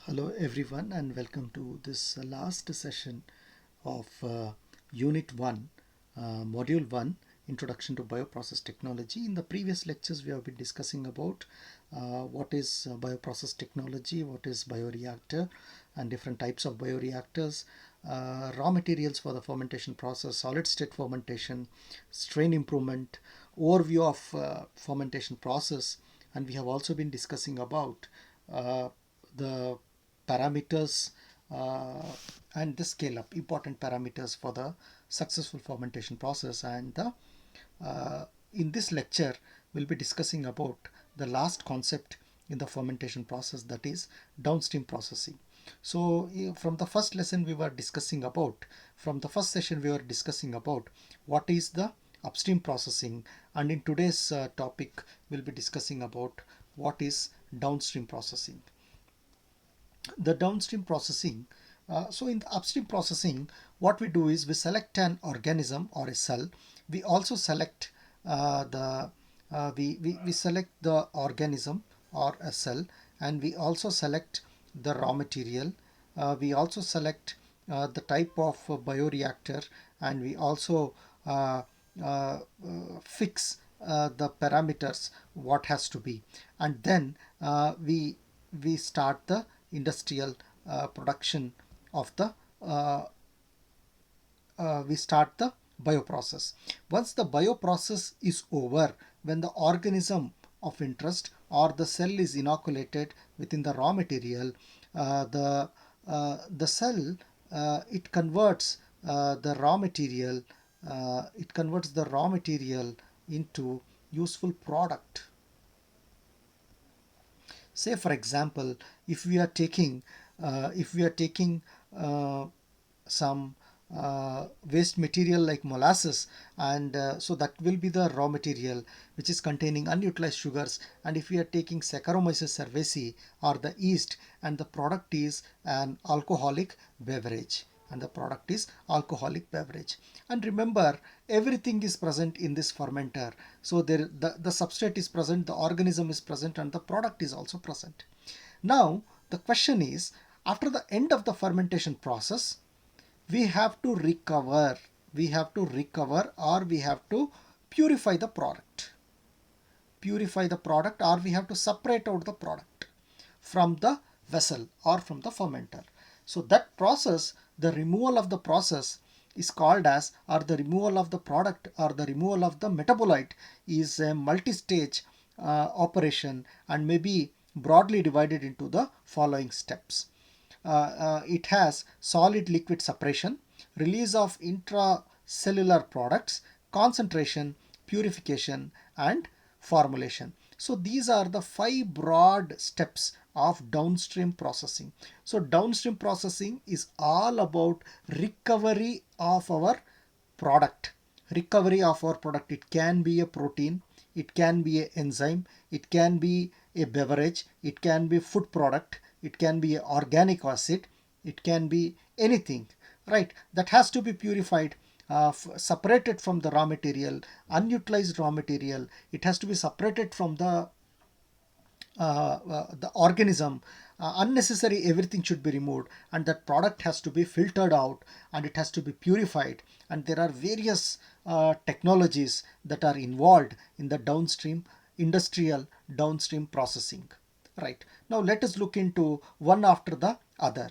Hello everyone and welcome to this last session of Unit 1, Module 1, Introduction to Bioprocess Technology. In the previous lectures we have been discussing about what is bioprocess technology, what is bioreactor and different types of bioreactors, raw materials for the fermentation process, solid state fermentation, strain improvement, overview of fermentation process, and we have also been discussing about the parameters and the scale up, important parameters for the successful fermentation process. And in this lecture we'll be discussing about the last concept in the fermentation process, that is downstream processing. So from the first lesson we were discussing about, from the first session we were discussing about what is the upstream processing, and in today's topic we'll be discussing about what is downstream processing. The downstream processing, so in the upstream processing what we do is we select an organism or a cell. We also select we select the organism or a cell, and we also select the raw material. We also select the type of bioreactor, and we also fix the parameters what has to be, and then we start the industrial production of the we start the bioprocess. Once the bioprocess is over, when the organism of interest or the cell is inoculated within the raw material, the cell it converts the raw material into useful product. Say for example, if we are taking some waste material like molasses, and so that will be the raw material which is containing unutilized sugars, and if we are taking Saccharomyces cerevisiae or the yeast, and the product is an alcoholic beverage, and remember, everything is present in this fermenter. So the substrate is present, the organism is present, and the product is also present. Now the question is, after the end of the fermentation process, we have to recover or we have to purify the product, or we have to separate out the product from the vessel or from the fermenter. So that process, the removal of the process is called as, or the removal of the product or the removal of the metabolite is a multi-stage operation, and may be broadly divided into the following steps. It has solid liquid separation, release of intracellular products, concentration, purification, and formulation. So these are the 5 broad steps of downstream processing. So downstream processing is all about recovery of our product. It can be a protein, it can be an enzyme, it can be a beverage, it can be food product, it can be organic acid, it can be anything, right? That has to be purified, separated from the raw material, unutilized raw material. It has to be separated from the organism. Unnecessary everything should be removed, and that product has to be filtered out, and it has to be purified, and there are various technologies that are involved in the downstream industrial downstream processing. Right, now let us look into one after the other.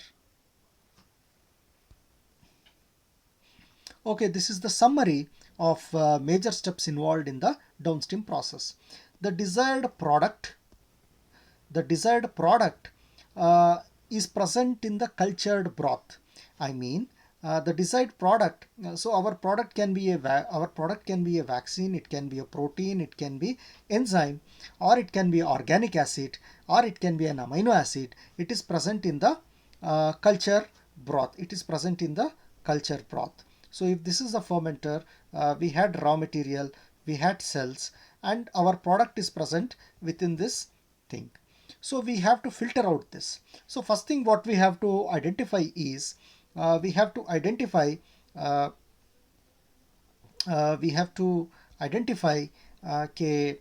Okay, this is the summary of major steps involved in the downstream process. The desired product the desired product is present in the cultured broth. I mean, the desired product, so our product can be a vaccine, it can be a protein, it can be enzyme, or it can be organic acid, or it can be an amino acid. It is present in the culture broth. So if this is the fermenter, we had raw material, we had cells, and our product is present within this thing. So we have to filter out this. So first thing what we have to identify is, we have to identify uh, we have to identify okay,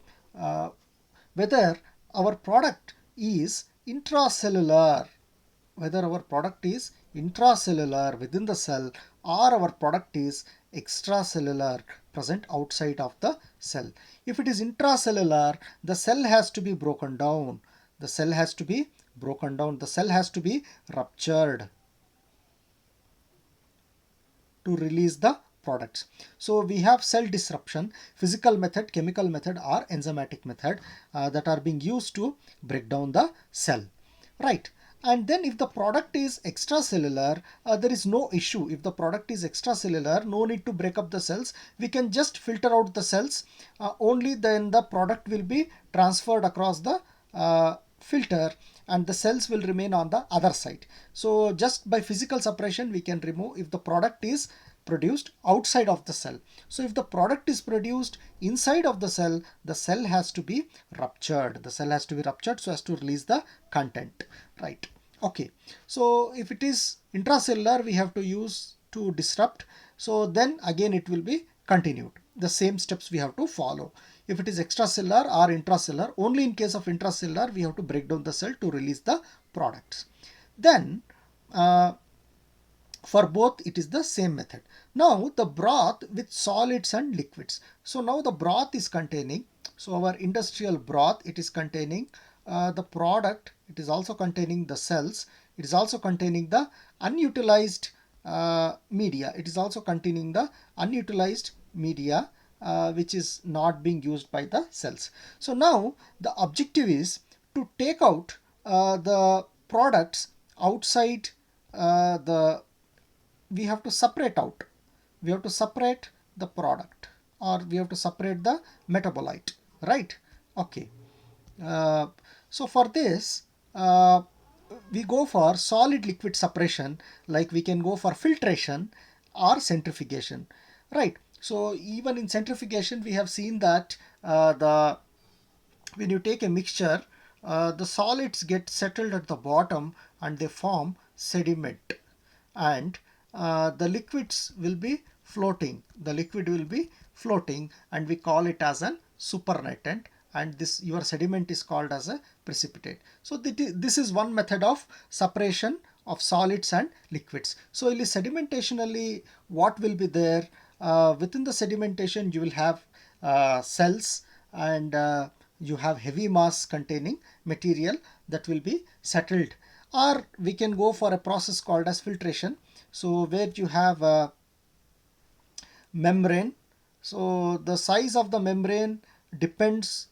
whether our product is intracellular whether our product is intracellular within the cell or our product is extracellular present outside of the cell. If it is intracellular, the cell has to be broken down. The cell has to be broken down. The cell has to be ruptured to release the products. So we have cell disruption, physical method, chemical method or enzymatic method that are being used to break down the cell, right? And then if the product is extracellular, there is no issue. If the product is extracellular, no need to break up the cells. We can just filter out the cells. Only then the product will be transferred across the filter and the cells will remain on the other side. So just by physical separation we can remove if the product is produced outside of the cell. So if the product is produced inside of the cell has to be ruptured. The cell has to be ruptured so as to release the content, right? Okay, so if it is intracellular, we have to use to disrupt. So then again it will be continued. The same steps we have to follow. If it is extracellular or intracellular, only in case of intracellular we have to break down the cell to release the products. Then for both it is the same method. Now the broth with solids and liquids. So now the broth is containing, so our industrial broth, it is containing the product, it is also containing the cells, it is also containing the unutilized media, it is also containing the unutilized media which is not being used by the cells. So now the objective is to take out the products outside we have to separate out. We have to separate the product or we have to separate the metabolite, right? Okay. So for this, we go for solid liquid separation, like we can go for filtration or centrifugation, right? So even in centrifugation, we have seen that when you take a mixture, the solids get settled at the bottom and they form sediment, and the liquids will be floating. The liquid will be floating and we call it as an supernatant, and this your sediment is called as a precipitate. So this is one method of separation of solids and liquids. So in sedimentationally, what will be there? Within the sedimentation you will have cells and you have heavy mass containing material that will be settled. Or we can go for a process called as filtration, so where you have a membrane. So the size of the membrane depends,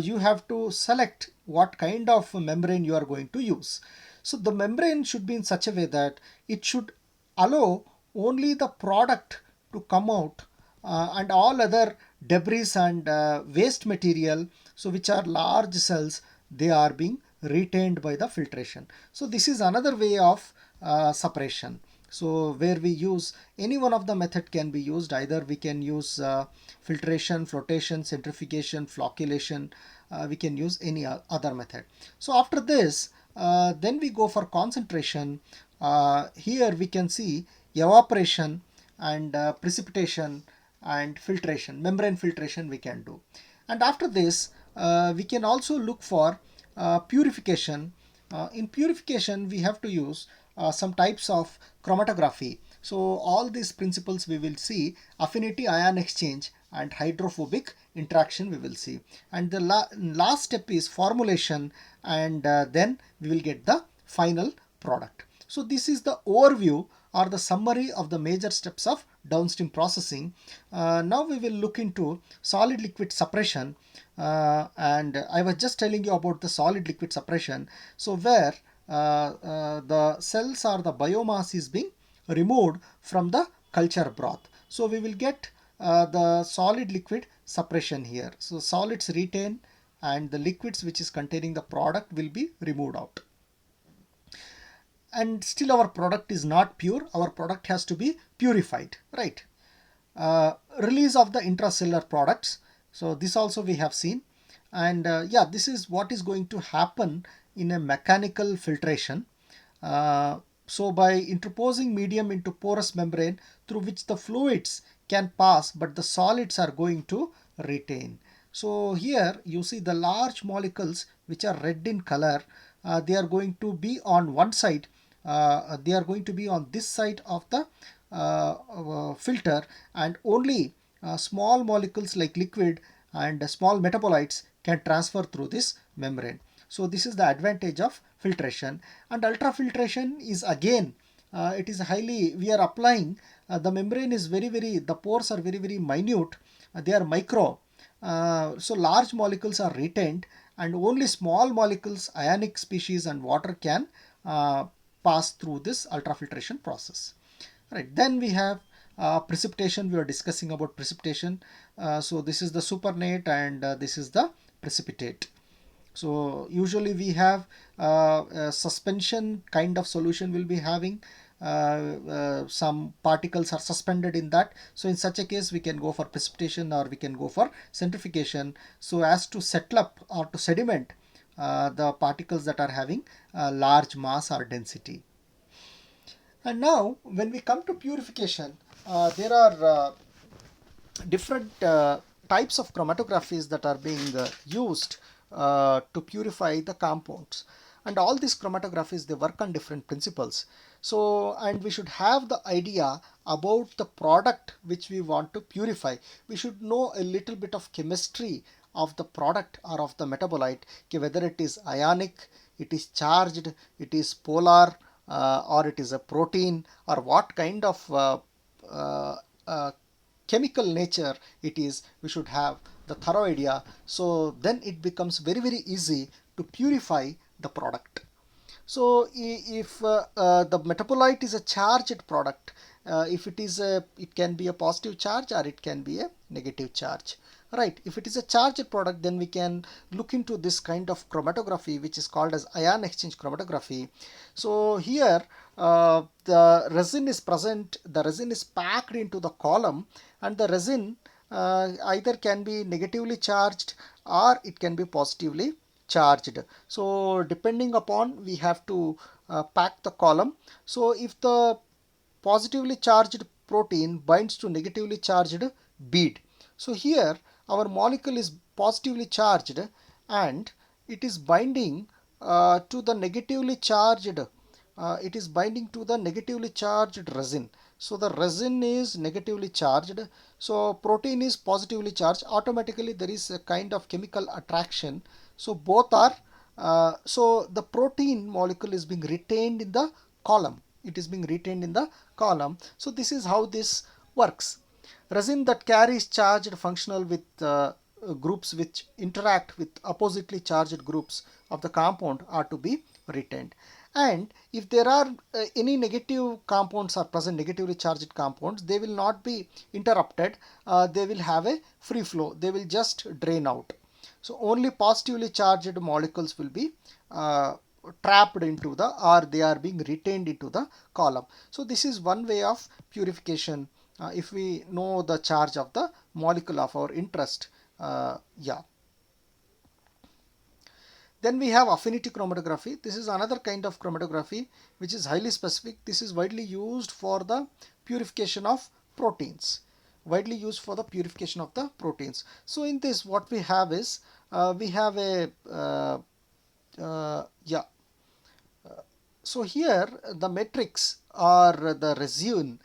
you have to select what kind of membrane you are going to use. So the membrane should be in such a way that it should allow only the product to come out and all other debris and waste material, so which are large cells, they are being retained by the filtration. So this is another way of separation. So where we use any one of the method can be used. Either we can use filtration, flotation, centrifugation, flocculation. We can use any other method. So after this, then we go for concentration. Here we can see evaporation and precipitation and filtration, membrane filtration we can do. And after this, we can also look for purification. In purification, we have to use some types of chromatography. So all these principles we will see: affinity, ion exchange and hydrophobic interaction we will see. And the last step is formulation, and then we will get the final product. So this is the overview or the summary of the major steps of downstream processing. Now we will look into solid liquid separation, and I was just telling you about the solid liquid separation. So where the cells or the biomass is being removed from the culture broth. So we will get the solid liquid separation here. So solids retain and the liquids which is containing the product will be removed out. And still our product is not pure. Our product has to be purified, right? Release of the intracellular products. So this also we have seen. And yeah, this is what is going to happen in a mechanical filtration. So by interposing medium into porous membrane through which the fluids can pass but the solids are going to retain. So here you see the large molecules which are red in color. they are going to be on one side. They are going to be on this side of the filter, and only small molecules like liquid and small metabolites can transfer through this membrane. So this is the advantage of filtration. And ultrafiltration is again, it is highly, we are applying, the membrane is the pores are very minute, they are micro. So large molecules are retained, and only small molecules, ionic species and water can pass through this ultrafiltration process. Right, then we have precipitation. We are discussing about precipitation. So this is the supernatant, and this is the precipitate. So usually we have a suspension kind of solution will be having some particles are suspended in that. So in such a case we can go for precipitation, or we can go for centrifugation, so as to settle up or to sediment the particles that are having large mass or density. And now when we come to purification, there are different types of chromatographies that are being used to purify the compounds. And all these chromatographies, they work on different principles. So, and we should have the idea about the product which we want to purify. We should know a little bit of chemistry of the product or of the metabolite, whether it is ionic, it is charged, it is polar, or it is a protein, or what kind of uh, uh, chemical nature it is. We should have the thorough idea. So then it becomes very easy to purify the product. So if the metabolite is a charged product, if it is a, it can be a positive charge or it can be a negative charge. Right, if it is a charged product, then we can look into this kind of chromatography which is called as ion exchange chromatography. So here the resin is present, the resin is packed into the column, and the resin either can be negatively charged or it can be positively charged. So depending upon, we have to pack the column. So if the positively charged protein binds to negatively charged bead, so here our molecule is positively charged and it is binding to the negatively charged, it is binding to the negatively charged resin. So the resin is negatively charged, so protein is positively charged. Automatically there is a kind of chemical attraction. So both are, so the protein molecule is being retained in the column. It is being retained in the column. So this is how this works. Resin that carries charged functional with groups which interact with oppositely charged groups of the compound are to be retained. And if there are any negative compounds are present, negatively charged compounds, they will not be interrupted. They will have a free flow. They will just drain out. So only positively charged molecules will be trapped into the, or they are being retained into the column. So this is one way of purification if we know the charge of the molecule of our interest. Yeah. Then we have affinity chromatography. This is another kind of chromatography which is highly specific. This is widely used for the purification of proteins. Widely used for the purification of the proteins. So in this, what we have is we have a yeah. So here the matrix or the resin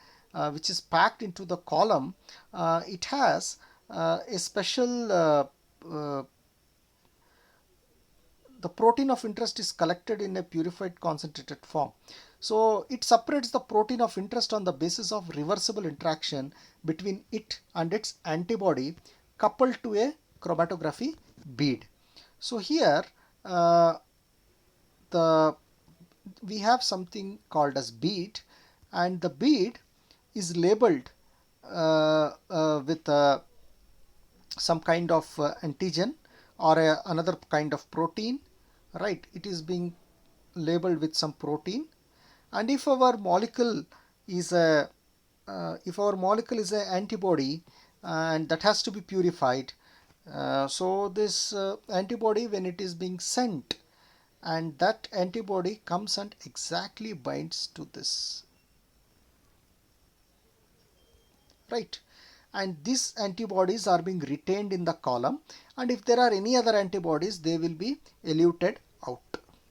which is packed into the column, it has a special the protein of interest is collected in a purified concentrated form. So it separates the protein of interest on the basis of reversible interaction between it and its antibody coupled to a chromatography bead. So here the we have something called as bead, and the bead is labeled with some kind of antigen or another kind of protein. Right, it is being labeled with some protein. And if our molecule is a antibody, and that has to be purified, so this antibody, when it is being sent, and that antibody comes and exactly binds to this, right, and these antibodies are being retained in the column, and if there are any other antibodies, they will be eluted out.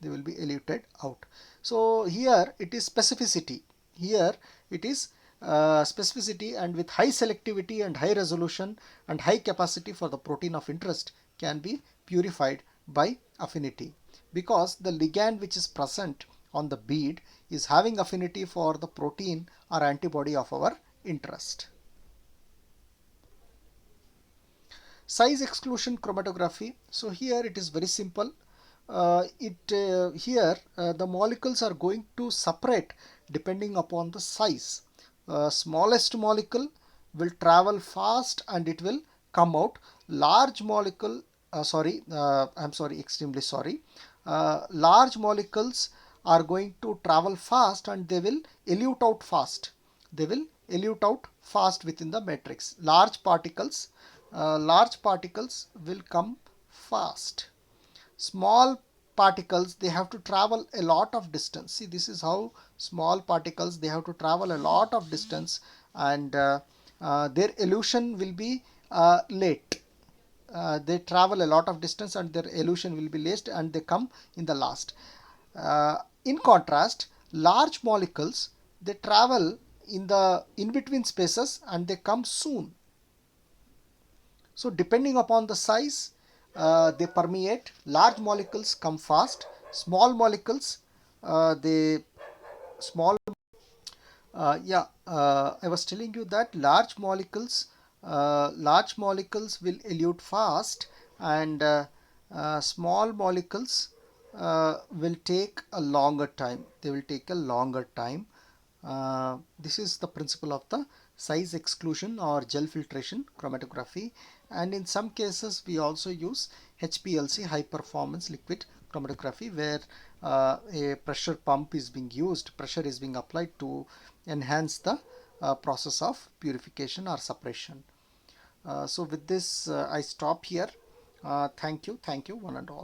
they will be eluted out. So here it is specificity. Here it is specificity, and with high selectivity and high resolution and high capacity for the protein of interest can be purified by affinity, because the ligand which is present on the bead is having affinity for the protein or antibody of our interest. Size exclusion chromatography. So here it is very simple. The molecules are going to separate depending upon the size. Smallest molecule will travel fast and it will come out. Large molecule, extremely sorry. Large molecules are going to travel fast and they will elute out fast. They will elute out fast within the matrix. Large particles will come fast. Small particles, they have to travel a lot of distance. See, this is how small particles, they have to travel a lot of distance, and their elution will be late. They travel a lot of distance and their elution will be late, and they come in the last. In contrast, large molecules, they travel in the in between spaces and they come soon. So depending upon the size, they permeate. Large molecules come fast. Small molecules, they small. I was telling you that large molecules will elute fast, and small molecules will take a longer time. They will take a longer time. This is the principle of the size exclusion or gel filtration chromatography, and in some cases we also use HPLC, high performance liquid chromatography, where a pressure pump is being used, pressure is being applied to enhance the process of purification or separation. So with this I stop here. Thank you one and all.